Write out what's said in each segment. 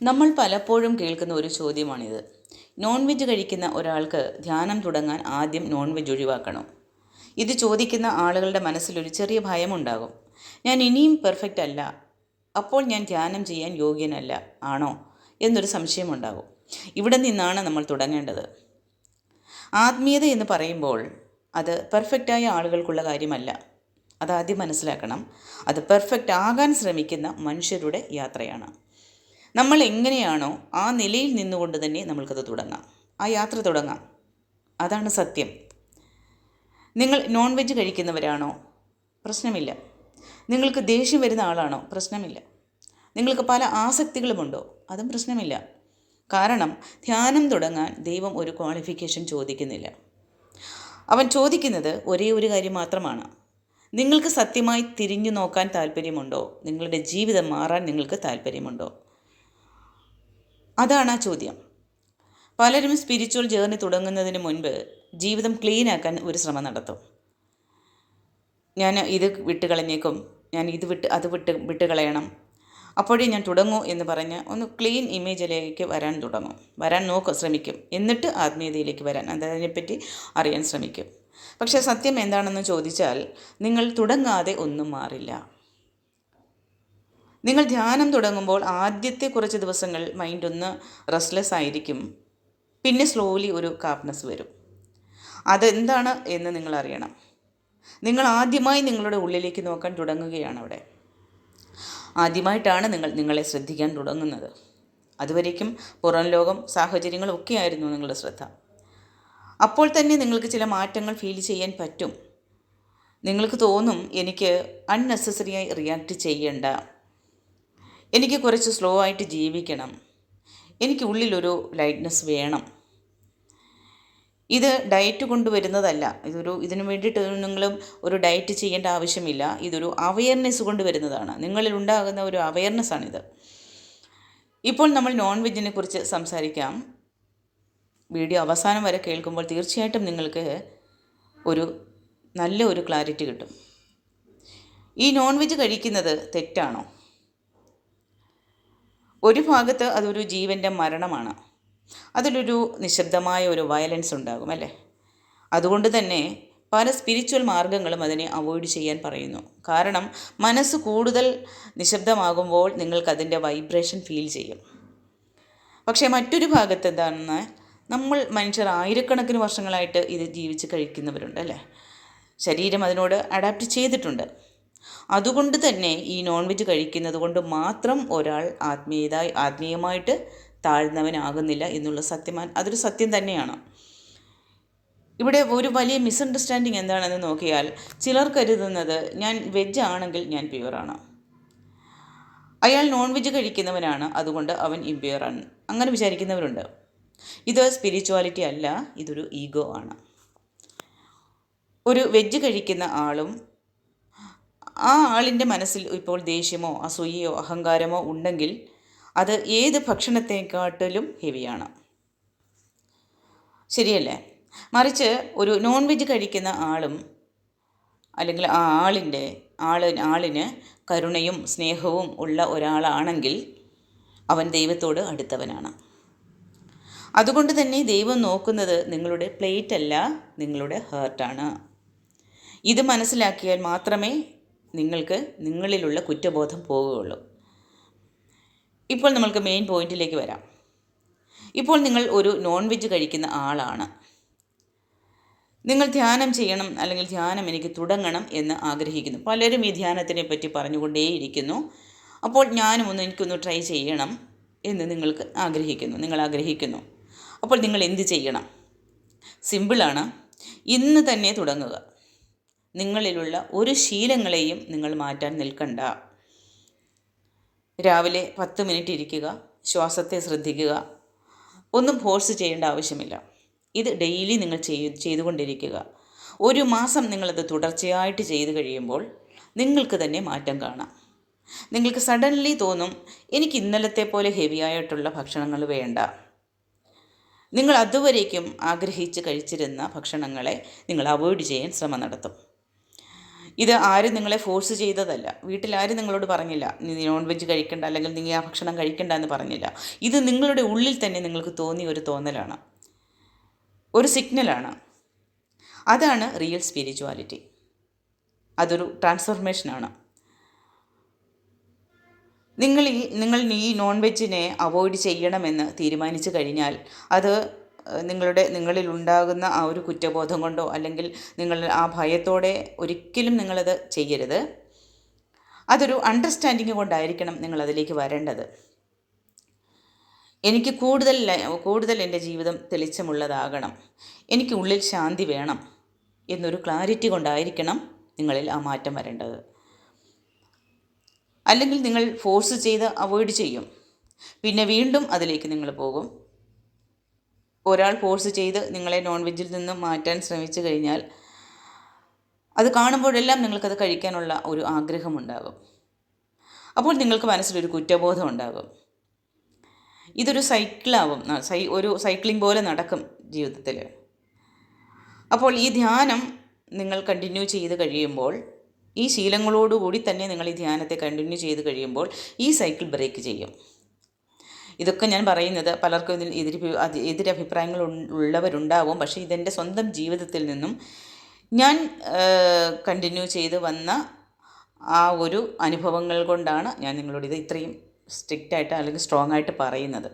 നമ്മൾ പലപ്പോഴും കേൾക്കുന്ന ഒരു ചോദ്യമാണിത്. നോൺ വെജ് കഴിക്കുന്ന ഒരാൾക്ക് ധ്യാനം തുടങ്ങാൻ ആദ്യം നോൺ വെജ് ഒഴിവാക്കണോ? ഇത് ചോദിക്കുന്ന ആളുകളുടെ മനസ്സിലൊരു ചെറിയ ഭയമുണ്ടാകും. ഞാൻ ഇനിയും പെർഫെക്റ്റ് അല്ല, അപ്പോൾ ഞാൻ ധ്യാനം ചെയ്യാൻ യോഗ്യനല്ല ആണോ എന്നൊരു സംശയമുണ്ടാകും. ഇവിടെ നിന്നാണ് നമ്മൾ തുടങ്ങേണ്ടത്. ആത്മീയത എന്ന് പറയുമ്പോൾ അത് പെർഫെക്റ്റായ ആളുകൾക്കുള്ള കാര്യമല്ല. അതാദ്യം മനസ്സിലാക്കണം. അത് പെർഫെക്റ്റ് ആകാൻ ശ്രമിക്കുന്ന മനുഷ്യരുടെ യാത്രയാണ്. നമ്മൾ എങ്ങനെയാണോ ആ നിലയിൽ നിന്നുകൊണ്ട് തന്നെ നമ്മൾക്കത് തുടങ്ങാം, ആ യാത്ര തുടങ്ങാം. അതാണ് സത്യം. നിങ്ങൾ നോൺ വെജ് കഴിക്കുന്നവരാണോ? പ്രശ്നമില്ല. നിങ്ങൾക്ക് ദേഷ്യം വരുന്ന ആളാണോ? പ്രശ്നമില്ല. നിങ്ങൾക്ക് പല ആസക്തികളുമുണ്ടോ? അതും പ്രശ്നമില്ല. കാരണം ധ്യാനം തുടങ്ങാൻ ദൈവം ഒരു ക്വാളിഫിക്കേഷൻ ചോദിക്കുന്നില്ല. അവൻ ചോദിക്കുന്നത് ഒരേ ഒരു കാര്യം മാത്രമാണ്. നിങ്ങൾക്ക് സത്യമായി തിരിഞ്ഞു നോക്കാൻ താല്പര്യമുണ്ടോ? നിങ്ങളുടെ ജീവിതം മാറാൻ നിങ്ങൾക്ക് താല്പര്യമുണ്ടോ? അതാണ് ആ ചോദ്യം. പലരും സ്പിരിച്വൽ ജേർണി തുടങ്ങുന്നതിന് മുൻപ് ജീവിതം ക്ലീനാക്കാൻ ഒരു ശ്രമം നടത്തും. ഞാൻ ഇത് വിട്ട് കളഞ്ഞേക്കും, ഞാൻ ഇത് വിട്ട് കളയണം, അപ്പോഴേ ഞാൻ തുടങ്ങൂ എന്ന് പറഞ്ഞ് ഒന്ന് ക്ലീൻ ഇമേജിലേക്ക് വരാൻ ശ്രമിക്കും. എന്നിട്ട് ആത്മീയതയിലേക്ക് വരാൻ, അതിനെപ്പറ്റി അറിയാൻ ശ്രമിക്കും. പക്ഷേ സത്യം എന്താണെന്ന് ചോദിച്ചാൽ നിങ്ങൾ തുടങ്ങാതെ ഒന്നും മാറില്ല. നിങ്ങൾ ധ്യാനം തുടങ്ങുമ്പോൾ ആദ്യത്തെ കുറച്ച് ദിവസങ്ങൾ മൈൻഡ് ഒന്ന് റെസ്റ്റ്ലെസ് ആയിരിക്കും. പിന്നെ സ്ലോലി ഒരു കാപ്നെസ് വരും. അതെന്താണ് എന്ന് നിങ്ങൾ അറിയണം. നിങ്ങൾ ആദ്യമായി നിങ്ങളുടെ ഉള്ളിലേക്ക് നോക്കാൻ തുടങ്ങുകയാണ് അവിടെ. ആദ്യമായിട്ടാണ് നിങ്ങൾ നിങ്ങളെ ശ്രദ്ധിക്കാൻ തുടങ്ങുന്നത്. അതുവരേക്കും പുറം ലോകം, സാഹചര്യങ്ങളും ഒക്കെയായിരുന്നു നിങ്ങളുടെ ശ്രദ്ധ. അപ്പോൾ തന്നെ നിങ്ങൾക്ക് ചില മാറ്റങ്ങൾ ഫീൽ ചെയ്യാൻ പറ്റും. നിങ്ങൾക്ക് തോന്നും, എനിക്ക് അൺനെസസറിയായി റിയാക്ട് ചെയ്യേണ്ട, എനിക്ക് കുറച്ച് സ്ലോ ആയിട്ട് ജീവിക്കണം, എനിക്ക് ഉള്ളിലൊരു ലൈറ്റ്നെസ് വേണം. ഇത് ഡയറ്റ് കൊണ്ടുവരുന്നതല്ല. ഇതിനു വേണ്ടിയിട്ട് നിങ്ങളും ഒരു ഡയറ്റ് ചെയ്യേണ്ട ആവശ്യമില്ല. ഇതൊരു അവയർനെസ് കൊണ്ടുവരുന്നതാണ്. നിങ്ങളിൽ ഉണ്ടാകുന്ന ഒരു അവയർനെസ്സാണിത്. ഇപ്പോൾ നമ്മൾ നോൺ വെജിനെ കുറിച്ച് സംസാരിക്കാം. വീഡിയോ അവസാനം വരെ കേൾക്കുമ്പോൾ തീർച്ചയായിട്ടും നിങ്ങൾക്ക് നല്ല ഒരു ക്ലാരിറ്റി കിട്ടും. ഈ നോൺ വെജ് കഴിക്കുന്നത് തെറ്റാണോ? ഒരു ഭാഗത്ത് അതൊരു ജീവൻ്റെ മരണമാണ്. അതിലൊരു നിശബ്ദമായ ഒരു വയലൻസ് ഉണ്ടാകും, അല്ലേ? അതുകൊണ്ട് തന്നെ പല സ്പിരിച്വൽ മാർഗങ്ങളും അതിനെ അവോയ്ഡ് ചെയ്യാൻ പറയുന്നു. കാരണം മനസ്സ് കൂടുതൽ നിശബ്ദമാകുമ്പോൾ നിങ്ങൾക്കതിൻ്റെ വൈബ്രേഷൻ ഫീൽ ചെയ്യും. പക്ഷേ മറ്റൊരു ഭാഗത്ത് എന്താണെന്ന്, നമ്മൾ മനുഷ്യർ ആയിരക്കണക്കിന് വർഷങ്ങളായിട്ട് ഇത് ജീവിച്ച് കഴിക്കുന്നവരുണ്ട്, അല്ലേ? ശരീരം അതിനോട് അഡാപ്റ്റ് ചെയ്തിട്ടുണ്ട്. അതുകൊണ്ട് തന്നെ ഈ നോൺ വെജ് കഴിക്കുന്നത് കൊണ്ട് മാത്രം ഒരാൾ ആത്മീയമായിട്ട് താഴ്ന്നവനാകുന്നില്ല എന്നുള്ള അതൊരു സത്യം തന്നെയാണ്. ഇവിടെ ഒരു വലിയ മിസ്അണ്ടർസ്റ്റാൻഡിങ് എന്താണെന്ന് നോക്കിയാൽ, ചിലർ കരുതുന്നത് ഞാൻ വെജ് ആണെങ്കിൽ ഞാൻ പ്യുവറാണ്, അയാൾ നോൺ വെജ് കഴിക്കുന്നവനാണ്, അതുകൊണ്ട് അവൻ ഇംപ്യുവറാണ്, അങ്ങനെ വിചാരിക്കുന്നവരുണ്ട്. ഇത് സ്പിരിച്വാലിറ്റി അല്ല, ഇതൊരു ഈഗോ ആണ്. ഒരു വെജ് കഴിക്കുന്ന ആളും ആ ആളിൻ്റെ മനസ്സിൽ ഇപ്പോൾ ദേഷ്യമോ അസൂയയോ അഹങ്കാരമോ ഉണ്ടെങ്കിൽ അത് ഏത് ഭക്ഷണത്തെക്കാട്ടിലും ഹെവിയാണ്. ശരിയല്ലേ? മറിച്ച് ഒരു നോൺ വെജ് കഴിക്കുന്ന ആളും അല്ലെങ്കിൽ ആ ആളിന് കരുണയും സ്നേഹവും ഉള്ള ഒരാളാണെങ്കിൽ അവൻ ദൈവത്തോട് അടുത്തവനാണ്. അതുകൊണ്ട് തന്നെ ദൈവം നോക്കുന്നത് നിങ്ങളുടെ പ്ലേറ്റ് അല്ല, നിങ്ങളുടെ ഹേർട്ടാണ്. ഇത് മനസ്സിലാക്കിയാൽ മാത്രമേ നിങ്ങൾക്ക് നിങ്ങളിലുള്ള കുറ്റബോധം പോവുകയുള്ളൂ. ഇപ്പോൾ നമ്മൾക്ക് മെയിൻ പോയിന്റിലേക്ക് വരാം. ഇപ്പോൾ നിങ്ങൾ ഒരു നോൺ വെജ് കഴിക്കുന്ന ആളാണ്. നിങ്ങൾ ധ്യാനം ചെയ്യണം, അല്ലെങ്കിൽ ധ്യാനം എനിക്ക് തുടങ്ങണം എന്ന് ആഗ്രഹിക്കുന്നു. പലരും ഈ ധ്യാനത്തിനെ പറ്റി പറഞ്ഞുകൊണ്ടേയിരിക്കുന്നു. അപ്പോൾ എനിക്കൊന്ന് ട്രൈ ചെയ്യണം എന്ന് നിങ്ങൾ ആഗ്രഹിക്കുന്നു. അപ്പോൾ നിങ്ങൾ എന്ത് ചെയ്യണം? സിമ്പിളാണ്. ഇന്ന് തന്നെ തുടങ്ങുക. നിങ്ങളിലുള്ള ഒരു ശീലങ്ങളെയും നിങ്ങൾ മാറ്റാൻ നിൽക്കണ്ട. രാവിലെ 10 മിനിറ്റ് ഇരിക്കുക, ശ്വാസത്തെ ശ്രദ്ധിക്കുക. ഒന്നും ഫോഴ്സ് ചെയ്യേണ്ട ആവശ്യമില്ല. ഇത് ഡെയിലി നിങ്ങൾ ചെയ്തുകൊണ്ടിരിക്കുക. 1 മാസം നിങ്ങളത് തുടർച്ചയായിട്ട് ചെയ്തു കഴിയുമ്പോൾ നിങ്ങൾക്ക് തന്നെ മാറ്റം കാണാം. നിങ്ങൾക്ക് സഡൻലി തോന്നും, എനിക്ക് ഇന്നലത്തെ പോലെ ഹെവി ആയിട്ടുള്ള ഭക്ഷണങ്ങൾ വേണ്ട. നിങ്ങൾ അതുവരേക്കും ആഗ്രഹിച്ച് കഴിച്ചിരുന്ന ഭക്ഷണങ്ങളെ നിങ്ങൾ അവോയ്ഡ് ചെയ്യാൻ ശ്രമം നടത്തും. ഇത് ആരും നിങ്ങളെ ഫോഴ്സ് ചെയ്തതല്ല. വീട്ടിലാരും നിങ്ങളോട് പറഞ്ഞില്ല നീ നോൺ വെജ് കഴിക്കണ്ട, അല്ലെങ്കിൽ നീ ആ ഭക്ഷണം കഴിക്കണ്ട എന്ന് പറഞ്ഞില്ല. ഇത് നിങ്ങളുടെ ഉള്ളിൽ തന്നെ നിങ്ങൾക്ക് തോന്നിയ ഒരു തോന്നലാണ്, ഒരു സിഗ്നലാണ്. അതാണ് റിയൽ സ്പിരിച്വാലിറ്റി. അതൊരു ട്രാൻസ്ഫോർമേഷനാണ്. നിങ്ങൾ ഈ നോൺ വെജിനെ അവോയ്ഡ് ചെയ്യണമെന്ന് തീരുമാനിച്ചു കഴിഞ്ഞാൽ അത് നിങ്ങളിൽ ഉണ്ടാകുന്ന ആ ഒരു കുറ്റബോധം കൊണ്ടോ അല്ലെങ്കിൽ നിങ്ങൾ ആ ഭയത്തോടെ ഒരിക്കലും നിങ്ങളത് ചെയ്യരുത്. അതൊരു അണ്ടർസ്റ്റാൻഡിങ് കൊണ്ടായിരിക്കണം നിങ്ങളതിലേക്ക് വരേണ്ടത്. എനിക്ക് കൂടുതൽ എൻ്റെ ജീവിതം തെളിച്ചമുള്ളതാകണം, എനിക്ക് ഉള്ളിൽ ശാന്തി വേണം എന്നൊരു ക്ലാരിറ്റി കൊണ്ടായിരിക്കണം നിങ്ങളിൽ ആ മാറ്റം വരേണ്ടത്. അല്ലെങ്കിൽ നിങ്ങൾ ഫോഴ്സ് ചെയ്ത് അവോയ്ഡ് ചെയ്യും, പിന്നെ വീണ്ടും അതിലേക്ക് നിങ്ങൾ പോകും. ഒരാൾ ഫോഴ്സ് ചെയ്ത് നിങ്ങളെ നോൺ വെജിൽ നിന്നും മാറ്റാൻ ശ്രമിച്ചു കഴിഞ്ഞാൽ അത് കാണുമ്പോഴെല്ലാം നിങ്ങൾക്കത് കഴിക്കാനുള്ള ഒരു ആഗ്രഹമുണ്ടാകും. അപ്പോൾ നിങ്ങൾക്ക് മനസ്സിലൊരു കുറ്റബോധം ഉണ്ടാകും. ഇതൊരു സൈക്കിളാവും, ഒരു സൈക്ലിംഗ് പോലെ നടക്കും ജീവിതത്തിൽ. അപ്പോൾ ഈ ധ്യാനം നിങ്ങൾ കണ്ടിന്യൂ ചെയ്ത് കഴിയുമ്പോൾ, ഈ ശീലങ്ങളോടുകൂടി തന്നെ നിങ്ങൾ ഈ ധ്യാനത്തെ കണ്ടിന്യൂ ചെയ്ത് കഴിയുമ്പോൾ ഈ സൈക്കിൾ ബ്രേക്ക് ചെയ്യും. ഇതൊക്കെ ഞാൻ പറയുന്നത് പലർക്കും ഇതിൽ എതിരഭിപ്രായങ്ങൾ ഉള്ളവരുണ്ടാവും. പക്ഷേ ഇതെൻ്റെ സ്വന്തം ജീവിതത്തിൽ നിന്നും ഞാൻ കണ്ടിന്യൂ ചെയ്ത് വന്ന ആ ഒരു അനുഭവങ്ങൾ കൊണ്ടാണ് ഞാൻ നിങ്ങളോട് ഇത് ഇത്രയും സ്ട്രിക്റ്റായിട്ട് അല്ലെങ്കിൽ സ്ട്രോങ് ആയിട്ട് പറയുന്നത്.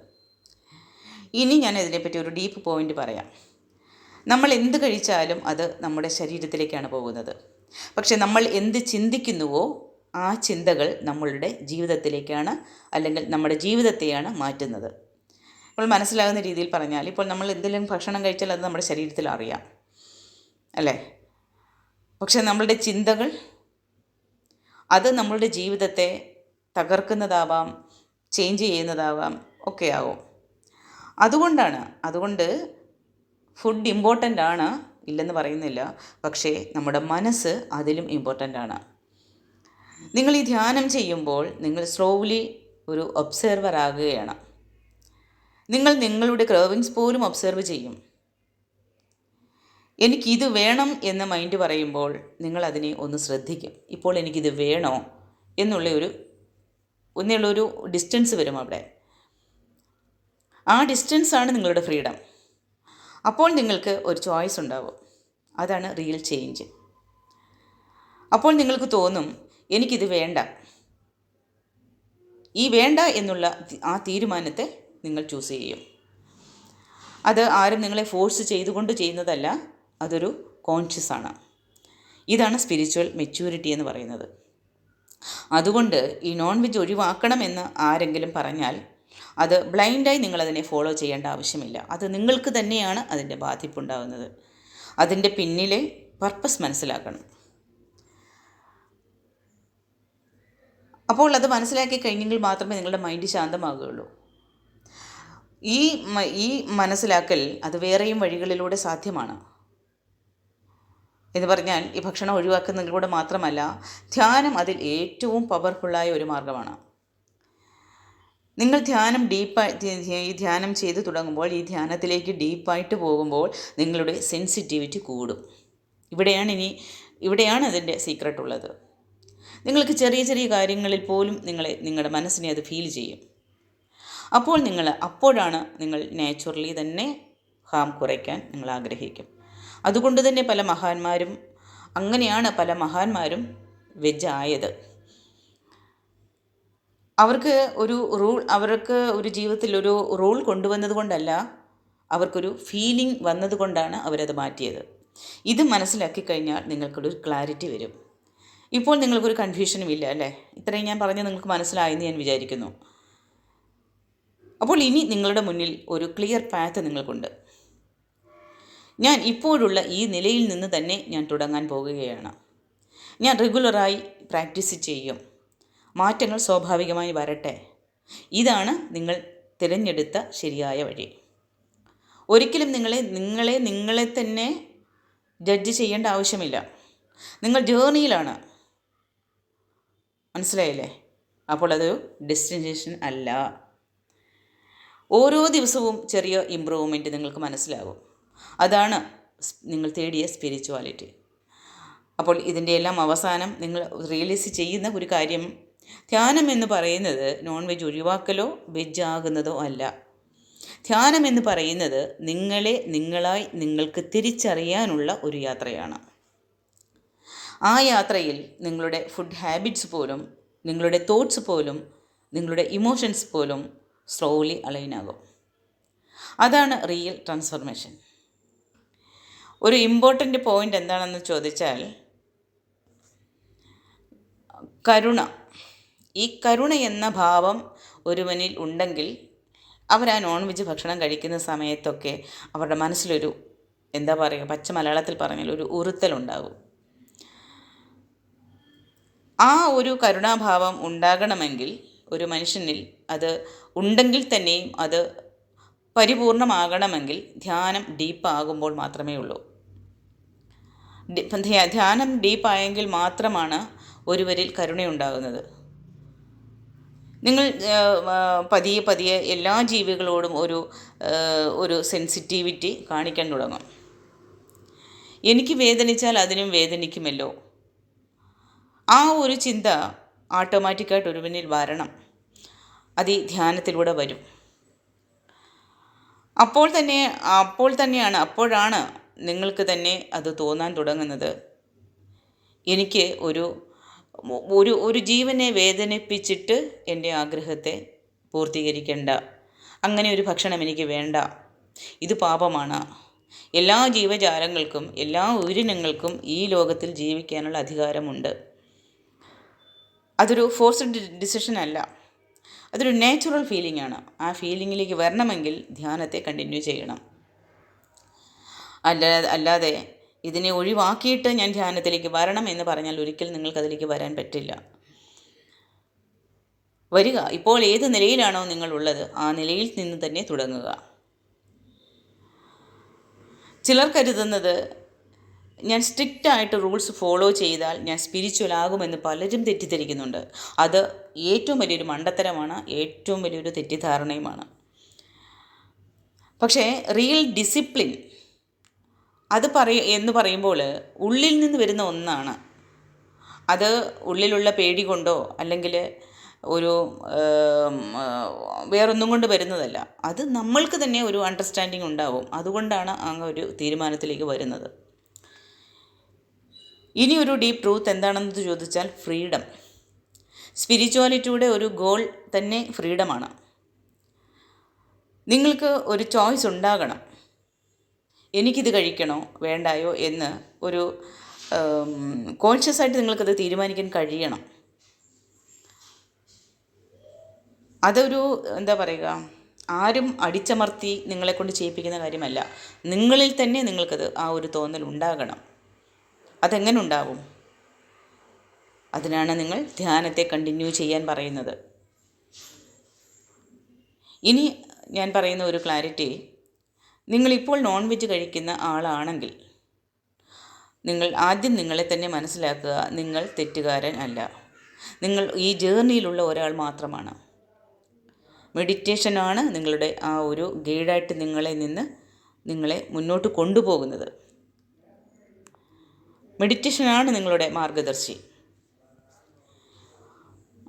ഇനി ഞാൻ ഇതിനെപ്പറ്റി ഒരു ഡീപ്പ് പോയിൻ്റ് പറയാം. നമ്മൾ എന്ത് കഴിച്ചാലും അത് നമ്മുടെ ശരീരത്തിലേക്കാണ് പോകുന്നത്. പക്ഷെ നമ്മൾ എന്ത് ചിന്തിക്കുന്നുവോ ആ ചിന്തകൾ നമ്മളുടെ ജീവിതത്തിലേക്കാണ്, അല്ലെങ്കിൽ നമ്മുടെ ജീവിതത്തെയാണ് മാറ്റുന്നത്. ഇപ്പോൾ മനസ്സിലാകുന്ന രീതിയിൽ പറഞ്ഞാൽ, ഇപ്പോൾ നമ്മൾ എന്തെങ്കിലും ഭക്ഷണം കഴിച്ചാൽ അത് നമ്മുടെ ശരീരത്തിൽ അറിയാം അല്ലേ? പക്ഷെ നമ്മളുടെ ചിന്തകൾ അത് നമ്മളുടെ ജീവിതത്തെ തകർക്കുന്നതാവാം, ചേഞ്ച് ചെയ്യുന്നതാവാം, ഒക്കെ ആവും. അതുകൊണ്ട് ഫുഡ് ഇമ്പോർട്ടൻ്റ് ആണ്, ഇല്ലെന്ന് പറയുന്നില്ല. പക്ഷേ നമ്മുടെ മനസ്സ് അതിലും ഇമ്പോർട്ടൻ്റ് ആണ്. നിങ്ങൾ ഈ ധ്യാനം ചെയ്യുമ്പോൾ നിങ്ങൾ സ്ലോലി ഒരു ഒബ്സർവർ ആകുകയാണ്. നിങ്ങൾ നിങ്ങളുടെ ക്രേവിങ്സ് പോലും ഒബ്സർവ് ചെയ്യും. എനിക്കിത് വേണം എന്ന് മൈൻഡ് പറയുമ്പോൾ നിങ്ങളതിനെ ഒന്ന് ശ്രദ്ധിക്കും. ഇപ്പോൾ എനിക്കിത് വേണോ എന്നുള്ളൊരു ഡിസ്റ്റൻസ് വരും അവിടെ. ആ ഡിസ്റ്റൻസാണ് നിങ്ങളുടെ ഫ്രീഡം. അപ്പോൾ നിങ്ങൾക്ക് ഒരു ചോയ്സ് ഉണ്ടാവും. അതാണ് റിയൽ ചേഞ്ച്. അപ്പോൾ നിങ്ങൾക്ക് തോന്നും എനിക്കിത് വേണ്ട. ഈ വേണ്ട എന്നുള്ള ആ തീരുമാനത്തെ നിങ്ങൾ ചൂസ് ചെയ്യും. അത് ആരും നിങ്ങളെ ഫോഴ്സ് ചെയ്തുകൊണ്ട് ചെയ്യുന്നതല്ല, അതൊരു കോൺഷ്യസ് ആണ്. ഇതാണ് സ്പിരിച്വൽ മെച്യൂരിറ്റി എന്ന് പറയുന്നത്. അതുകൊണ്ട് ഈ നോൺ വെജ് ഒഴിവാക്കണമെന്ന് ആരെങ്കിലും പറഞ്ഞാൽ അത് ബ്ലൈൻഡായി നിങ്ങളതിനെ ഫോളോ ചെയ്യേണ്ട ആവശ്യമില്ല. അത് നിങ്ങൾക്ക് തന്നെയാണ് അതിൻ്റെ ബാധിപ്പുണ്ടാകുന്നത്. അതിൻ്റെ പിന്നിലെ പർപ്പസ് മനസ്സിലാക്കണം. അപ്പോൾ അത് മനസ്സിലാക്കി കഴിഞ്ഞെങ്കിൽ മാത്രമേ നിങ്ങളുടെ മൈൻഡ് ശാന്തമാകുകയുള്ളൂ. ഈ മനസ്സിലാക്കൽ അത് വേറെയും വഴികളിലൂടെ സാധ്യമാണ്. എന്ന് പറഞ്ഞാൽ ഈ ഭക്ഷണം ഒഴിവാക്കുന്നതിലൂടെ മാത്രമല്ല, ധ്യാനം അതിൽ ഏറ്റവും പവർഫുള്ളായ ഒരു മാർഗമാണ്. നിങ്ങൾ ഈ ധ്യാനം ചെയ്ത് തുടങ്ങുമ്പോൾ, ഈ ധ്യാനത്തിലേക്ക് ഡീപ്പായിട്ട് പോകുമ്പോൾ നിങ്ങളുടെ സെൻസിറ്റിവിറ്റി കൂടും. ഇവിടെയാണ് അതിൻ്റെ സീക്രട്ട് ഉള്ളത്. നിങ്ങൾക്ക് ചെറിയ ചെറിയ കാര്യങ്ങളിൽ പോലും നിങ്ങളുടെ മനസ്സിനെ അത് ഫീൽ ചെയ്യും. അപ്പോഴാണ് നിങ്ങൾ നാച്ചുറലി തന്നെ ഹാം കുറയ്ക്കാൻ നിങ്ങൾ ആഗ്രഹിക്കും. അതുകൊണ്ട് തന്നെ പല മഹാന്മാരും വെജ് ആയത്. അവർക്ക് ഒരു ജീവിതത്തിൽ ഒരു റൂൾ കൊണ്ടുവന്നത് കൊണ്ടല്ല, അവർക്കൊരു ഫീലിംഗ് വന്നതുകൊണ്ടാണ് അവരത് മാറ്റിയത്. ഇത് മനസ്സിലാക്കി കഴിഞ്ഞാൽ നിങ്ങൾക്കൊരു ക്ലാരിറ്റി വരും. ഇപ്പോൾ നിങ്ങൾക്കൊരു കൺഫ്യൂഷനും ഇല്ല അല്ലേ? ഇത്രയും ഞാൻ പറഞ്ഞ് നിങ്ങൾക്ക് മനസ്സിലായെന്ന് ഞാൻ വിചാരിക്കുന്നു. അപ്പോൾ ഇനി നിങ്ങളുടെ മുന്നിൽ ഒരു ക്ലിയർ പാത്ത് നിങ്ങൾക്കുണ്ട്. ഞാൻ ഇപ്പോഴുള്ള ഈ നിലയിൽ നിന്ന് തന്നെ ഞാൻ തുടങ്ങാൻ പോകുകയാണ്. ഞാൻ റെഗുലറായി പ്രാക്ടീസ് ചെയ്യും. മാറ്റങ്ങൾ സ്വാഭാവികമായി വരട്ടെ. ഇതാണ് നിങ്ങൾ തിരഞ്ഞെടുത്ത ശരിയായ വഴി. ഒരിക്കലും നിങ്ങളെ തന്നെ ജഡ്ജ് ചെയ്യേണ്ട ആവശ്യമില്ല. നിങ്ങൾ ജേർണിയിലാണ്. മനസ്സിലായില്ലേ? അപ്പോൾ അതൊരു ഡെസ്റ്റിനേഷൻ അല്ല. ഓരോ ദിവസവും ചെറിയ ഇമ്പ്രൂവ്മെൻറ്റ് നിങ്ങൾക്ക് മനസ്സിലാകും. അതാണ് നിങ്ങൾ തേടിയ സ്പിരിച്വാലിറ്റി. അപ്പോൾ ഇതിൻ്റെ എല്ലാം അവസാനം നിങ്ങൾ റിയലൈസ് ചെയ്യുന്ന ഒരു കാര്യം, ധ്യാനം എന്ന് പറയുന്നത് നോൺ വെജ് ഒഴിവാക്കലോ വെജ് ആകുന്നതോ അല്ല. ധ്യാനം എന്ന് പറയുന്നത് നിങ്ങളെ നിങ്ങളായി നിങ്ങൾക്ക് തിരിച്ചറിയാനുള്ള ഒരു യാത്രയാണ്. ആ യാത്രയിൽ നിങ്ങളുടെ ഫുഡ് ഹാബിറ്റ്സ് പോലും, നിങ്ങളുടെ തോട്ട്സ് പോലും, നിങ്ങളുടെ ഇമോഷൻസ് പോലും സ്ലോലി അലൈനാകും. അതാണ് റിയൽ ട്രാൻസ്ഫർമേഷൻ. ഒരു ഇമ്പോർട്ടൻ്റ് പോയിൻ്റ് എന്താണെന്ന് ചോദിച്ചാൽ കരുണ. ഈ കരുണ എന്ന ഭാവം ഒരുവനിൽ ഉണ്ടെങ്കിൽ അവർ ആ നോൺ വെജ് ഭക്ഷണം കഴിക്കുന്ന സമയത്തൊക്കെ അവരുടെ മനസ്സിലൊരു എന്താ പറയുക, പച്ച മലയാളത്തിൽ പറഞ്ഞാൽ ഒരു ഉറുത്തലുണ്ടാകും. ആ ഒരു കരുണാഭാവം ഉണ്ടാകണമെങ്കിൽ ഒരു മനുഷ്യനിൽ അത് ഉണ്ടെങ്കിൽ തന്നെയും അത് പരിപൂർണമാകണമെങ്കിൽ ധ്യാനം ഡീപ്പാകുമ്പോൾ മാത്രമേ ഉള്ളൂ. ധ്യാനം ഡീപ്പായെങ്കിൽ മാത്രമാണ് ഒരുവരിൽ കരുണയുണ്ടാകുന്നത്. നിങ്ങൾ പതിയെ പതിയെ എല്ലാ ജീവികളോടും ഒരു സെൻസിറ്റിവിറ്റി കാണിക്കാൻ തുടങ്ങും. എനിക്ക് വേദനിച്ചാൽ അതിനും വേദനിക്കുമല്ലോ, ആ ഒരു ചിന്ത ഓട്ടോമാറ്റിക്കായിട്ട് ഒരുവനിൽ വരണം. അത് ഈ ധ്യാനത്തിലൂടെ വരും. അപ്പോഴാണ് നിങ്ങൾക്ക് തന്നെ അത് തോന്നാൻ തുടങ്ങുന്നത്, എനിക്ക് ഒരു ജീവനെ വേദനിപ്പിച്ചിട്ട് എൻ്റെ ആഗ്രഹത്തെ പൂർത്തീകരിക്കേണ്ട, അങ്ങനെ ഒരു ഭക്ഷണം എനിക്ക് വേണ്ട, ഇത് പാപമാണ്. എല്ലാ ജീവജാലങ്ങൾക്കും എല്ലാ ഉയിരിനങ്ങൾക്കും ഈ ലോകത്തിൽ ജീവിക്കാനുള്ള അധികാരമുണ്ട്. അതൊരു ഫോഴ്സ്ഡ് ഡിസിഷൻ അല്ല, അതൊരു നാച്ചുറൽ ഫീലിംഗ് ആണ്. ആ ഫീലിങ്ങിലേക്ക് വരണമെങ്കിൽ ധ്യാനത്തെ കണ്ടിന്യൂ ചെയ്യണം. അല്ലാതെ ഇതിനെ ഒഴിവാക്കിയിട്ട് ഞാൻ ധ്യാനത്തിലേക്ക് വരണം എന്ന് പറഞ്ഞാൽ ഒരിക്കലും നിങ്ങൾക്കതിലേക്ക് വരാൻ പറ്റില്ല. വരിക, ഇപ്പോൾ ഏത് നിലയിലാണോ നിങ്ങളുള്ളത് ആ നിലയിൽ നിന്ന് തന്നെ തുടങ്ങുക. ചിലർ കരുതുന്നത് ഞാൻ സ്ട്രിക്റ്റായിട്ട് റൂൾസ് ഫോളോ ചെയ്താൽ ഞാൻ സ്പിരിച്വൽ ആകുമെന്ന് പലരും തെറ്റിദ്ധരിക്കുന്നുണ്ട്. അത് ഏറ്റവും വലിയൊരു മണ്ടത്തരമാണ്, ഏറ്റവും വലിയൊരു തെറ്റിദ്ധാരണയുമാണ്. പക്ഷേ റിയൽ ഡിസിപ്ലിൻ എന്ന് പറയുമ്പോൾ ഉള്ളിൽ നിന്ന് വരുന്ന ഒന്നാണ്. അത് ഉള്ളിലുള്ള പേടി കൊണ്ടോ അല്ലെങ്കിൽ ഒരു വേറൊന്നും കൊണ്ട് വരുന്നതല്ല. അത് നമ്മൾക്ക് തന്നെ ഒരു അണ്ടർസ്റ്റാൻഡിങ് ഉണ്ടാവും. അതുകൊണ്ടാണ് ആ ഒരു തീരുമാനത്തിലേക്ക് വരുന്നത്. ഇനി ഒരു ഡീപ്പ് ട്രൂത്ത് എന്താണെന്ന് ചോദിച്ചാൽ ഫ്രീഡം. സ്പിരിച്വാലിറ്റിയുടെ ഒരു ഗോൾ തന്നെ ഫ്രീഡമാണ്. നിങ്ങൾക്ക് ഒരു ചോയ്സ് ഉണ്ടാകണം, എനിക്കിത് കഴിക്കണോ വേണ്ടായോ എന്ന് ഒരു കോൺഷ്യസ് ആയിട്ട് നിങ്ങൾക്കത് തീരുമാനിക്കാൻ കഴിയണം. അതൊരു എന്താ പറയുക, ആരും അടിച്ചമർത്തി നിങ്ങളെക്കൊണ്ട് ചെയ്യിപ്പിക്കുന്ന കാര്യമല്ല. നിങ്ങളിൽ തന്നെ നിങ്ങൾക്കത് ആ ഒരു തോന്നൽ ഉണ്ടാകണം. അതെങ്ങനെ ഉണ്ടാവും? അതിനാണ് നിങ്ങൾ ധ്യാനത്തെ കണ്ടിന്യൂ ചെയ്യാൻ പറയുന്നത്. ഇനി ഞാൻ പറയുന്ന ഒരു ക്ലാരിറ്റി, നിങ്ങളിപ്പോൾ നോൺ വെജ് കഴിക്കുന്ന ആളാണെങ്കിൽ നിങ്ങൾ ആദ്യം നിങ്ങളെ തന്നെ മനസ്സിലാക്കുക, നിങ്ങൾ തെറ്റുകാരൻ അല്ല. നിങ്ങൾ ഈ ജേർണിയിലുള്ള ഒരാൾ മാത്രമാണ്. മെഡിറ്റേഷനാണ് നിങ്ങളുടെ ആ ഒരു ഗൈഡായിട്ട് നിങ്ങളെ മുന്നോട്ട് കൊണ്ടുപോകുന്നത്. മെഡിറ്റേഷനാണ് നിങ്ങളുടെ മാർഗദർശി.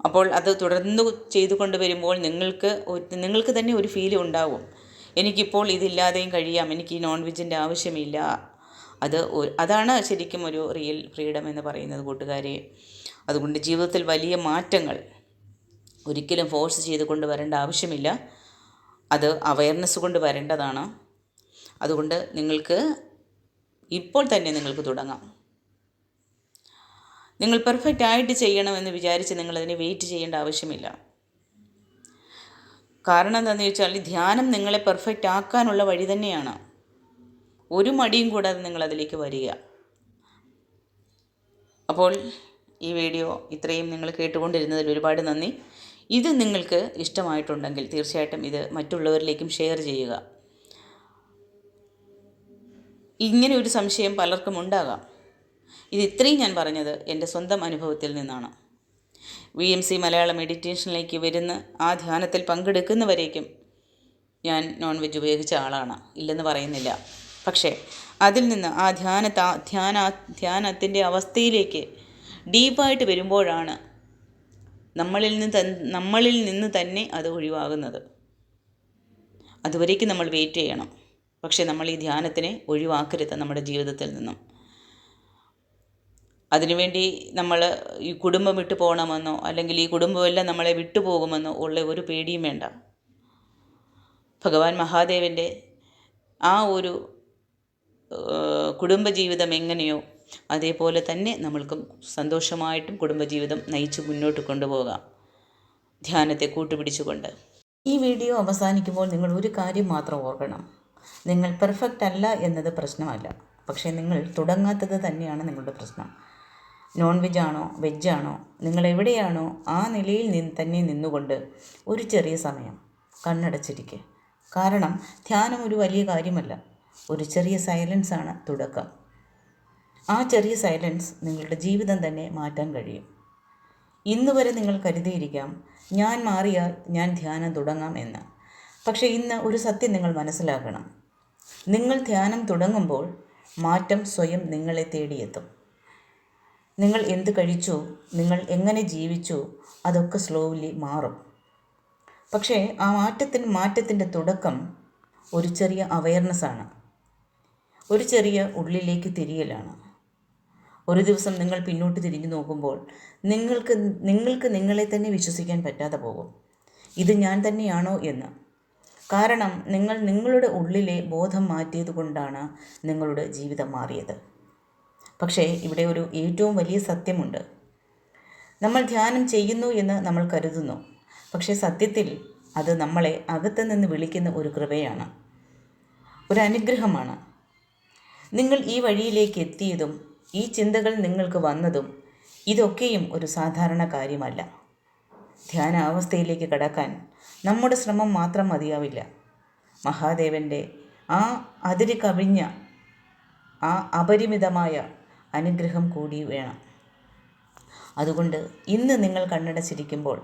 അപ്പോൾ അത് തുടർന്ന് ചെയ്തുകൊണ്ട് വരുമ്പോൾ നിങ്ങൾക്ക് തന്നെ ഒരു ഫീൽ ഉണ്ടാവും, എനിക്കിപ്പോൾ ഇതില്ലാതെയും കഴിയാം, എനിക്ക് ഈ നോൺ വെജിൻ്റെ ആവശ്യമില്ല. അതാണ് ശരിക്കും ഒരു റിയൽ ഫ്രീഡം എന്ന് പറയുന്നത് കൂട്ടുകാരെ. അതുകൊണ്ട് ജീവിതത്തിൽ വലിയ മാറ്റങ്ങൾ ഒരിക്കലും ഫോഴ്സ് ചെയ്ത് കൊണ്ട് വരേണ്ട ആവശ്യമില്ല. അത് അവയർനെസ് കൊണ്ട് വരേണ്ടതാണ്. അതുകൊണ്ട് നിങ്ങൾക്ക് ഇപ്പോൾ തന്നെ നിങ്ങൾക്ക് തുടങ്ങാം. നിങ്ങൾ പെർഫെക്റ്റ് ആയിട്ട് ചെയ്യണമെന്ന് വിചാരിച്ച് നിങ്ങളതിനെ വെയിറ്റ് ചെയ്യേണ്ട ആവശ്യമില്ല. കാരണം എന്താണെന്ന് ചോദിച്ചാൽ ധ്യാനം നിങ്ങളെ പെർഫെക്റ്റ് ആക്കാനുള്ള വഴി തന്നെയാണ്. ഒരു മടിയും കൂടാതെ നിങ്ങളതിലേക്ക് വരിക. അപ്പോൾ ഈ വീഡിയോ ഇത്രയും നിങ്ങൾ കേട്ടുകൊണ്ടിരുന്നതിൽ ഒരുപാട് നന്ദി. ഇത് നിങ്ങൾക്ക് ഇഷ്ടമായിട്ടുണ്ടെങ്കിൽ തീർച്ചയായിട്ടും ഇത് മറ്റുള്ളവരിലേക്കും ഷെയർ ചെയ്യുക. ഇങ്ങനെ ഒരു സംശയം പലർക്കും ഉണ്ടാകാം. ഇത് ഇത്രയും ഞാൻ പറഞ്ഞത് എൻ്റെ സ്വന്തം അനുഭവത്തിൽ നിന്നാണ്. VMC മലയാളം മെഡിറ്റേഷനിലേക്ക് വരുന്ന ആ ധ്യാനത്തിൽ പങ്കെടുക്കുന്നവരേക്കും ഞാൻ നോൺ വെജ് ഉപയോഗിച്ച ആളാണ്, ഇല്ലെന്ന് പറയുന്നില്ല. പക്ഷേ അതിൽ നിന്ന് ആ ധ്യാനത്തിൻ്റെ അവസ്ഥയിലേക്ക് ഡീപ്പായിട്ട് വരുമ്പോഴാണ് നമ്മളിൽ നിന്ന് തന്നെ അത് ഒഴിവാകുന്നത്. അതുവരേക്കും നമ്മൾ വെയിറ്റ് ചെയ്യണം. പക്ഷേ നമ്മൾ ഈ ധ്യാനത്തിനെ ഒഴിവാക്കരുത് നമ്മുടെ ജീവിതത്തിൽ നിന്നും. അതിനുവേണ്ടി നമ്മൾ ഈ കുടുംബം വിട്ടു പോകണമെന്നോ അല്ലെങ്കിൽ ഈ കുടുംബമെല്ലാം നമ്മളെ വിട്ടുപോകുമെന്നോ ഉള്ള ഒരു പേടിയും വേണ്ട. ഭഗവാൻ മഹാദേവൻ്റെ ആ ഒരു കുടുംബജീവിതം എങ്ങനെയോ അതേപോലെ തന്നെ നമ്മൾക്കും സന്തോഷമായിട്ടും കുടുംബജീവിതം നയിച്ച് മുന്നോട്ട് കൊണ്ടുപോകാം, ധ്യാനത്തെ കൂട്ടുപിടിച്ചുകൊണ്ട്. ഈ വീഡിയോ അവസാനിക്കുമ്പോൾ നിങ്ങൾ ഒരു കാര്യം മാത്രം ഓർക്കണം. നിങ്ങൾ പെർഫെക്റ്റ് അല്ല എന്നത് പ്രശ്നമല്ല, പക്ഷേ നിങ്ങൾ തുടങ്ങാത്തത് തന്നെയാണ് നിങ്ങളുടെ പ്രശ്നം. നോൺ വെജാണോ വെജാണോ നിങ്ങൾ എവിടെയാണോ ആ നിലയിൽ തന്നെ നിന്നുകൊണ്ട് ഒരു ചെറിയ സമയം കണ്ണടച്ചിരിക്കുക. കാരണം ധ്യാനം ഒരു വലിയ കാര്യമല്ല, ഒരു ചെറിയ സൈലൻസാണ് തുടക്കം. ആ ചെറിയ സൈലൻസ് നിങ്ങളുടെ ജീവിതം തന്നെ മാറ്റാൻ കഴിയും. ഇന്ന് വരെ നിങ്ങൾ കരുതിയിരിക്കാം ഞാൻ മാറിയാൽ ഞാൻ ധ്യാനം തുടങ്ങാം എന്ന്. പക്ഷേ ഇന്ന് ഒരു സത്യം നിങ്ങൾ മനസ്സിലാക്കണം. നിങ്ങൾ ധ്യാനം തുടങ്ങുമ്പോൾ മാറ്റം സ്വയം നിങ്ങളെ തേടിയെത്തും. നിങ്ങൾ എന്ത് കഴിച്ചു, നിങ്ങൾ എങ്ങനെ ജീവിച്ചു, അതൊക്കെ സ്ലോലി മാറും. പക്ഷേ ആ മാറ്റത്തിൻ്റെ തുടക്കം ഒരു ചെറിയ അവയർനെസ്സാണ്, ഒരു ചെറിയ ഉള്ളിലേക്ക് തിരിയലാണ്. ഒരു ദിവസം നിങ്ങൾ പിന്നോട്ട് തിരിഞ്ഞു നോക്കുമ്പോൾ നിങ്ങൾക്ക് നിങ്ങളെ തന്നെ വിശ്വസിക്കാൻ പറ്റാതെ പോകും, ഇത് ഞാൻ തന്നെയാണോ എന്ന്. കാരണം നിങ്ങൾ നിങ്ങളുടെ ഉള്ളിലെ ബോധം മാറ്റിയത് കൊണ്ടാണ് നിങ്ങളുടെ ജീവിതം മാറിയത്. പക്ഷേ ഇവിടെ ഒരു ഏറ്റവും വലിയ സത്യമുണ്ട്. നമ്മൾ ധ്യാനം ചെയ്യുന്നു എന്ന് നമ്മൾ കരുതുന്നു, പക്ഷേ സത്യത്തിൽ അത് നമ്മളെ അകത്തു നിന്ന് വിളിക്കുന്ന ഒരു കൃപയാണ്, ഒരു അനുഗ്രഹമാണ്. നിങ്ങൾ ഈ വഴിയിലേക്ക് എത്തിയതും ഈ ചിന്തകൾ നിങ്ങൾക്ക് വന്നതും ഇതൊക്കെയും ഒരു സാധാരണ കാര്യമല്ല. ധ്യാനാവസ്ഥയിലേക്ക് കടക്കാൻ നമ്മുടെ ശ്രമം മാത്രം മതിയാവില്ല. മഹാദേവൻ്റെ ആ അതിര് കവിഞ്ഞ ആ അപരിമിതമായ അനുഗ്രഹം കൂടി വേണം. അതുകൊണ്ട് ഇന്ന് നിങ്ങൾ കണ്ണടച്ചിരിക്കുമ്പോൾ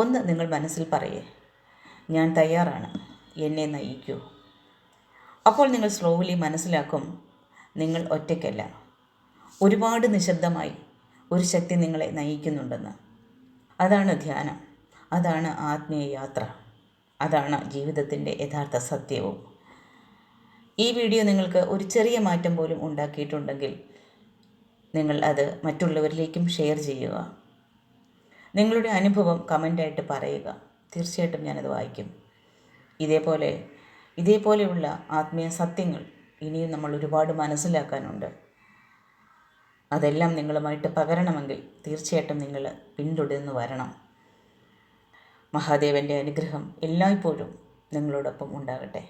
ഒന്ന് നിങ്ങൾ മനസ്സിൽ പറയേ, ഞാൻ തയ്യാറാണ്, എന്നെ നയിക്കൂ. അപ്പോൾ നിങ്ങൾ സ്ലോലി മനസ്സിലാക്കും നിങ്ങൾ ഒറ്റയ്ക്കല്ല. ഒരുപാട് നിശബ്ദമായി ഒരു ശക്തി നിങ്ങളെ നയിക്കുന്നുണ്ടെന്ന്. അതാണ് ധ്യാനം, അതാണ് ആത്മീയ യാത്ര, അതാണ് ജീവിതത്തിൻ്റെ യഥാർത്ഥ സത്യവും. ഈ വീഡിയോ നിങ്ങൾക്ക് ഒരു ചെറിയ മാറ്റം പോലും ഉണ്ടാക്കിയിട്ടുണ്ടെങ്കിൽ നിങ്ങൾ അത് മറ്റുള്ളവരിലേക്കും ഷെയർ ചെയ്യുക. നിങ്ങളുടെ അനുഭവം കമൻ്റായിട്ട് പറയുക. തീർച്ചയായിട്ടും ഞാനത് വായിക്കും. ഇതേപോലെയുള്ള ആത്മീയ സത്യങ്ങൾ ഇനിയും നമ്മൾ ഒരുപാട് മനസ്സിലാക്കാനുണ്ട്. അതെല്ലാം നിങ്ങളുമായിട്ട് പകരണമെങ്കിൽ തീർച്ചയായിട്ടും നിങ്ങൾ പിന്തുടർന്ന് വരണം. മഹാദേവൻ്റെ അനുഗ്രഹം എല്ലായ്പ്പോഴും നിങ്ങളോടൊപ്പം ഉണ്ടാകട്ടെ.